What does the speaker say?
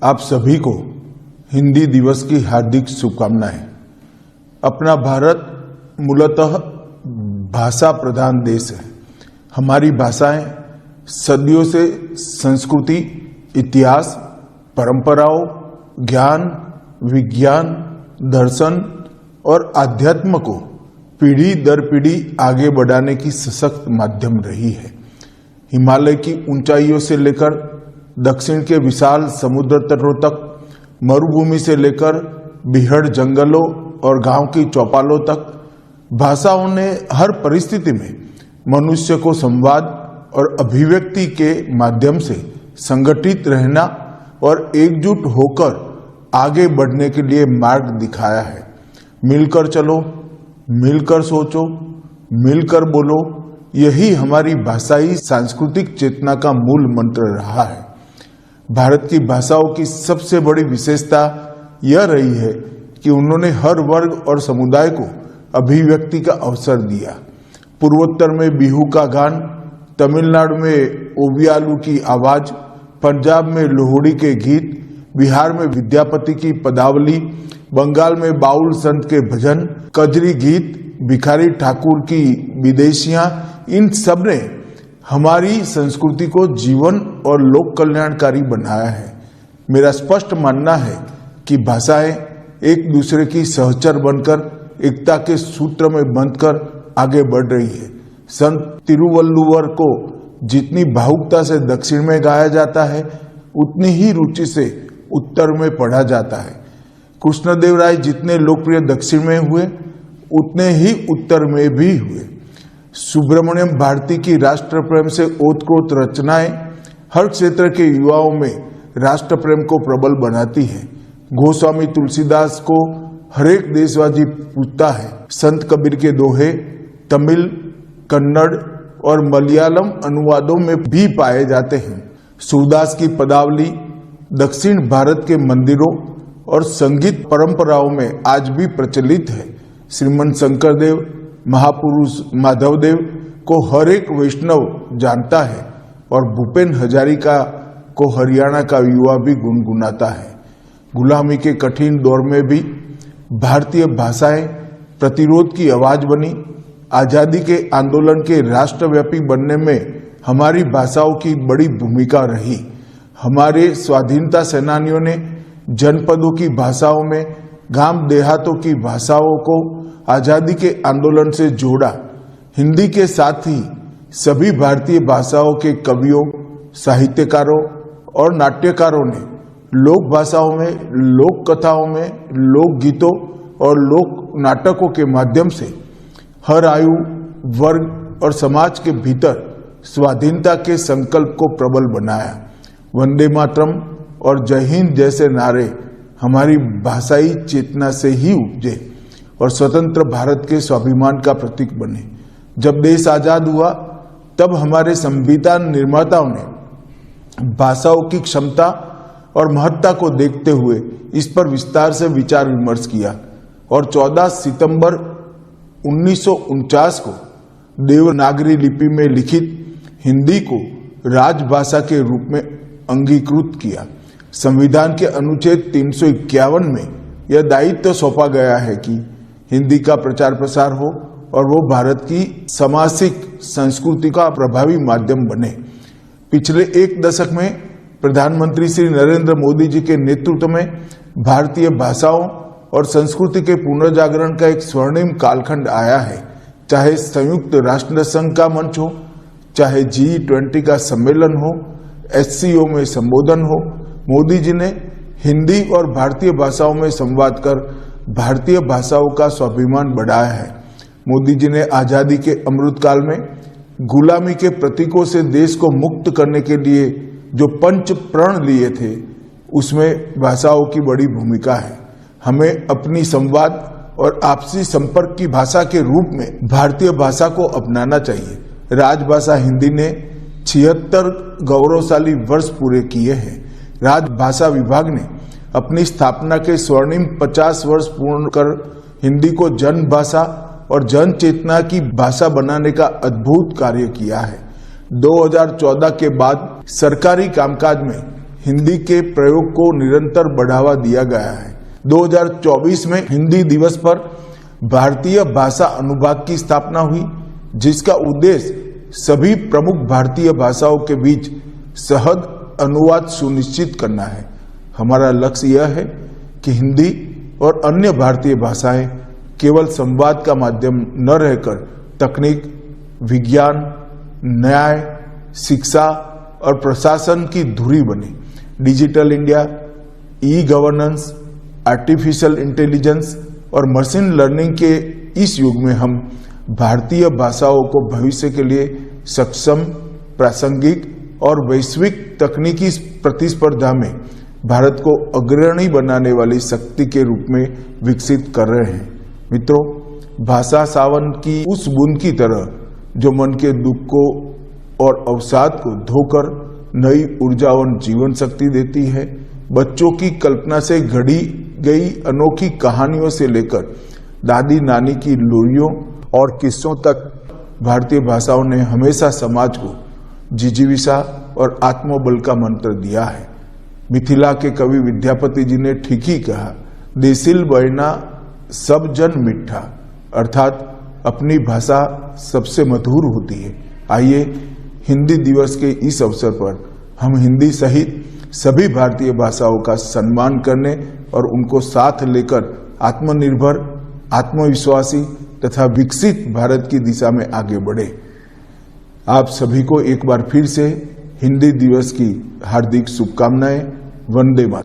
आप सभी को हिंदी दिवस की हार्दिक शुभकामनाएं। अपना भारत मूलतः भाषा प्रधान देश है। हमारी भाषाएं सदियों से संस्कृति, इतिहास, परंपराओं, ज्ञान, विज्ञान, दर्शन और आध्यात्म को पीढ़ी दर पीढ़ी आगे बढ़ाने की सशक्त माध्यम रही है। हिमालय की ऊंचाइयों से लेकर दक्षिण के विशाल समुद्र तटों तक, मरुभूमि से लेकर बीहड़ जंगलों और गांव की चौपालों तक, भाषाओं ने हर परिस्थिति में मनुष्य को संवाद और अभिव्यक्ति के माध्यम से संगठित रहना और एकजुट होकर आगे बढ़ने के लिए मार्ग दिखाया है। मिलकर चलो, मिलकर सोचो, मिलकर बोलो, यही हमारी भाषाई सांस्कृतिक चेतना का मूल मंत्र रहा है। भारत की भाषाओं की सबसे बड़ी विशेषता यह रही है कि उन्होंने हर वर्ग और समुदाय को अभिव्यक्ति का अवसर दिया। पूर्वोत्तर में बिहू का गान, तमिलनाडु में ओवियालू की आवाज, पंजाब में लोहड़ी के गीत, बिहार में विद्यापति की पदावली, बंगाल में बाउल संत के भजन, कजरी गीत, भिखारी ठाकुर की विदेशियां, इन सब ने हमारी संस्कृति को जीवन और लोक कल्याणकारी बनाया है। मेरा स्पष्ट मानना है कि भाषाएं एक दूसरे की सहचर बनकर एकता के सूत्र में बंधकर आगे बढ़ रही है। संत तिरुवल्लुवर को जितनी भावुकता से दक्षिण में गाया जाता है, उतनी ही रुचि से उत्तर में पढ़ा जाता है। कृष्णदेवराय जितने लोकप्रिय दक्षिण में हुए, उतने ही उत्तर में भी हुए। सुब्रमण्यम भारती की राष्ट्र प्रेम से ओतप्रोत रचनाएं हर क्षेत्र के युवाओं में राष्ट्र प्रेम को प्रबल बनाती हैं। गोस्वामी तुलसीदास को हरेक देशवासी पूछता है। संत कबीर के दोहे तमिल, कन्नड़ और मलयालम अनुवादों में भी पाए जाते हैं। सूरदास की पदावली दक्षिण भारत के मंदिरों और संगीत परंपराओं में आज भी प्रचलित है। श्रीमंत शंकरदेव, महापुरुष माधवदेव को हर एक वैष्णव जानता है और भूपेन हजारिका को हरियाणा का युवा भी गुनगुनाता है। गुलामी के कठिन दौर में भी भारतीय भाषाएं प्रतिरोध की आवाज बनी। आजादी के आंदोलन के राष्ट्रव्यापी बनने में हमारी भाषाओं की बड़ी भूमिका रही। हमारे स्वाधीनता सेनानियों ने जनपदों की भाषाओं में गांव देहातों की भाषाओं को आजादी के आंदोलन से जोड़ा। हिंदी के साथ ही सभी भारतीय भाषाओं के कवियों, साहित्यकारों और नाट्यकारों ने लोक भाषाओं में, लोक कथाओं में, लोक गीतों और लोक नाटकों के माध्यम से हर आयु, वर्ग और समाज के भीतर स्वाधीनता के संकल्प को प्रबल बनाया। वंदे मातरम और जय हिंद जैसे नारे हमारी भाषाई चेतना से ही उपजे और स्वतंत्र भारत के स्वाभिमान का प्रतीक बने। जब देश आजाद हुआ, तब हमारे संविधान निर्माताओं ने भाषाओं की क्षमता और महत्ता को देखते हुए इस पर विस्तार से विचार विमर्श किया और 14 सितंबर 1949 को देवनागरी लिपि में लिखित हिंदी को राजभाषा के रूप में अंगीकृत किया। संविधान के अनुच्छेद 351 में यह दायित्व सौंपा गया है कि हिंदी का प्रचार प्रसार हो और वो भारत की सामाजिक संस्कृति का प्रभावी माध्यम बने। पिछले एक दशक में प्रधानमंत्री श्री नरेंद्र मोदी जी के नेतृत्व में भारतीय भाषाओं और संस्कृति के पुनर्जागरण का एक स्वर्णिम कालखंड आया है। चाहे संयुक्त राष्ट्र संघ का मंच हो, चाहे G20 का सम्मेलन हो, SCO में संबोधन हो, मोदी जी ने हिंदी और भारतीय भाषाओं में संवाद कर भारतीय भाषाओं का स्वाभिमान बढ़ाया है। मोदी जी ने आजादी के अमृतकाल में गुलामी के प्रतीकों से देश को मुक्त करने के लिए जो पंच प्रण लिए थे, उसमें भाषाओं की बड़ी भूमिका है। हमें अपनी संवाद और आपसी संपर्क की भाषा के रूप में भारतीय भाषा को अपनाना चाहिए। राजभाषा हिंदी ने 76 गौरवशाली वर्ष पूरे किए हैं। राजभाषा विभाग ने अपनी स्थापना के स्वर्णिम 50 वर्ष पूर्ण कर हिंदी को जन भाषा और जन चेतना की भाषा बनाने का अद्भुत कार्य किया है। 2014 के बाद सरकारी कामकाज में हिंदी के प्रयोग को निरंतर बढ़ावा दिया गया है। 2024 में हिंदी दिवस पर भारतीय भाषा अनुभाग की स्थापना हुई, जिसका उद्देश्य सभी प्रमुख भारतीय भाषाओं के बीच सहज अनुवाद सुनिश्चित करना है। हमारा लक्ष्य यह है कि हिंदी और अन्य भारतीय भाषाएं केवल संवाद का माध्यम न रहकर तकनीक, विज्ञान, न्याय, शिक्षा और प्रशासन की धुरी बने। Digital India, e governance, artificial intelligence और मशीन लर्निंग के इस युग में हम भारतीय भाषाओं को भविष्य के लिए सक्षम, प्रासंगिक और वैश्विक तकनीकी प्रतिस्पर्धा में भारत को अग्रणी बनाने वाली शक्ति के रूप में विकसित कर रहे हैं। मित्रों, भाषा सावन की उस बूंद की तरह जो मन के दुख को और अवसाद को धोकर नई ऊर्जावान जीवन शक्ति देती है। बच्चों की कल्पना से घड़ी गई अनोखी कहानियों से लेकर दादी नानी की लोरियों और किस्सों तक भारतीय भाषाओं ने हमेशा समाज को जिजीविषा और आत्मबल का मंत्र दिया है। मिथिला के कवि विद्यापति जी ने ठीक ही कहा, देसिल बयना सब जन मिठा, अर्थात अपनी भाषा सबसे मधुर होती है। आइए हिंदी दिवस के इस अवसर पर हम हिंदी सहित सभी भारतीय भाषाओं का सम्मान करने और उनको साथ लेकर आत्मनिर्भर, आत्मविश्वासी तथा विकसित भारत की दिशा में आगे बढ़े। आप सभी को एक बार फिर से हिंदी दिवस की हार्दिक शुभकामनाएं। वंदे मातरम।